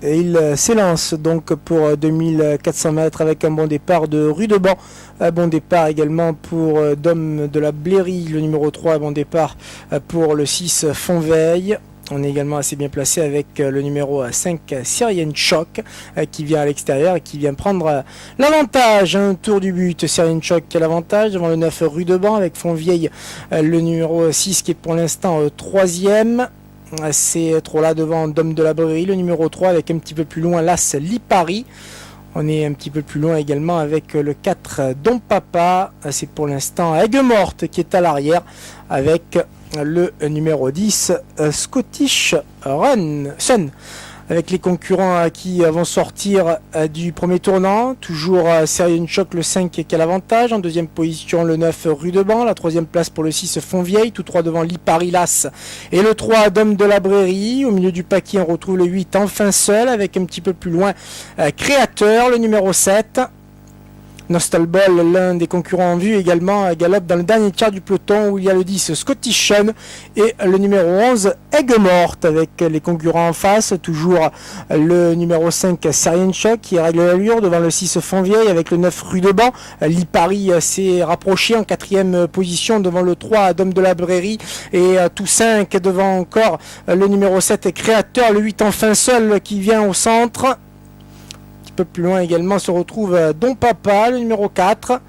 Et il s'élance donc pour 2400 mètres avec un bon départ de Rudeban. Un bon départ également pour Dom de la Bléry, le numéro 3. Un bon départ pour le 6 Fonveille. On est également assez bien placé avec le numéro 5 Syrian Choc qui vient à l'extérieur et qui vient prendre l'avantage. Un tour du but, Syrian Choc qui a l'avantage devant le 9 Rudeban avec Fontvieille, le numéro 6 qui est pour l'instant 3e. C'est trop là devant Dom de la Brérie, le numéro 3 avec un petit peu plus loin l'As Lipari. On est un petit peu plus loin également avec le 4 Don Papa. C'est pour l'instant Aigues Morte qui est à l'arrière avec le numéro 10 Scottish Sun. Avec les concurrents qui vont sortir du premier tournant. Toujours Syrian Choc, le 5 qui a l'avantage. En deuxième position, le 9 Rudeban. La troisième place pour le 6 Fontvieille. Tous trois devant Liparilas et le 3 Dom de la Brérie. Au milieu du paquet, on retrouve le 8 Enfin Seul. Avec un petit peu plus loin Créateur, le numéro 7. Nostalball, l'un des concurrents en vue également, galope dans le dernier tiers du peloton où il y a le 10 Scottish Sun et le numéro 11 Aigues Morte avec les concurrents en face. Toujours le numéro 5 Syrian Choc qui règle l'allure devant le 6 Fontvieille avec le 9 Rudeban. Lipari s'est rapproché en quatrième position devant le 3 Dom de la Brérie et tout 5 devant encore le numéro 7 Créateur, le 8 Enfin Seul qui vient au centre. Peu plus loin également se retrouve Don Papa, le numéro 4.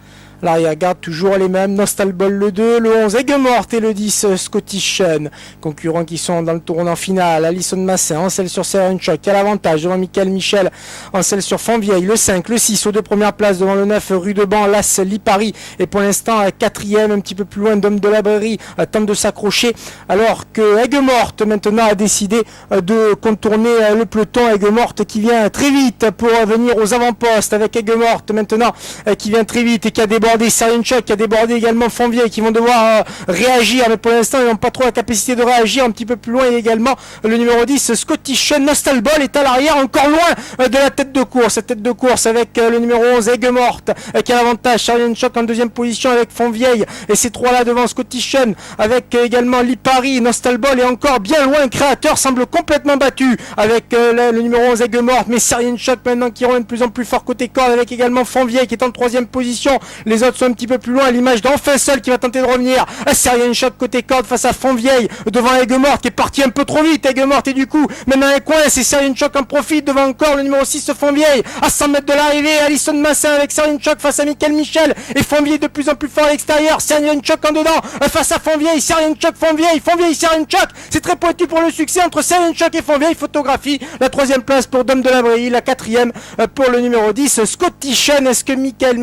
L'arrière-garde toujours les mêmes, Nostalball le 2, le 11 Aigues Morte et le 10 Scottish Sun. Concurrents qui sont dans le tournant final, Alison Massin, Ansel sur Syrian Choc qui a l'avantage devant Michael Michel, Ansel sur Fontvieille, le 5, le 6 aux deux premières places devant le 9 Rudeban, l'As Lipari et pour l'instant quatrième, un petit peu plus loin Dom de la Brérie tente de s'accrocher alors que Aigues Morte maintenant a décidé de contourner le peloton. Aigues Morte qui vient très vite pour venir aux avant-postes avec Aigues Morte maintenant qui vient très vite et qui a débordé Syrian Choc, qui a débordé également Fontvieille qui vont devoir réagir, mais pour l'instant ils n'ont pas trop la capacité de réagir. Un petit peu plus loin et également le numéro 10 Scottish Nostalball est à l'arrière, encore loin de la tête de course avec le numéro 11 Aigues Morte qui a l'avantage. Syrian Choc en deuxième position avec Fontvieille et ces trois là devant Scottish avec également Lipari, Nostalball et encore bien loin Créateur semble complètement battu avec le numéro 11 Aigues Morte, mais Syrian Choc maintenant qui revient de plus en plus fort côté corde avec également Fontvieille qui est en troisième position. Les autres sont un petit peu plus loin à l'image d'Enfin Seul qui va tenter de revenir. Syrian Choc côté corde face à Fontvieille devant Aigues Morte qui est parti un peu trop vite. Aigues Morte et du coup maintenant un coin, c'est Syrian Choc en profite devant encore le numéro 6 Fontvieille à 100 mètres de l'arrivée. Alison Massin avec Syrian Choc face à Michael Michel et Fontvieille de plus en plus fort à l'extérieur. Syrian Choc en dedans face à Fontvieille. Syrian Choc Fontvieille Syrian Choc. C'est très pointu pour le succès entre Syrian Choc et Fontvieille. Photographie. La troisième place pour Dom de la Brérie, la quatrième pour le numéro 10 Scottish. Est-ce que Michael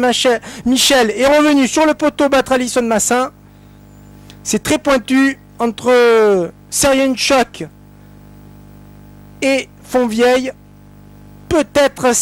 Michel est revenu sur le poteau battre Alison Massin? C'est très pointu entre Syrian Choc et Fontvieille. Peut-être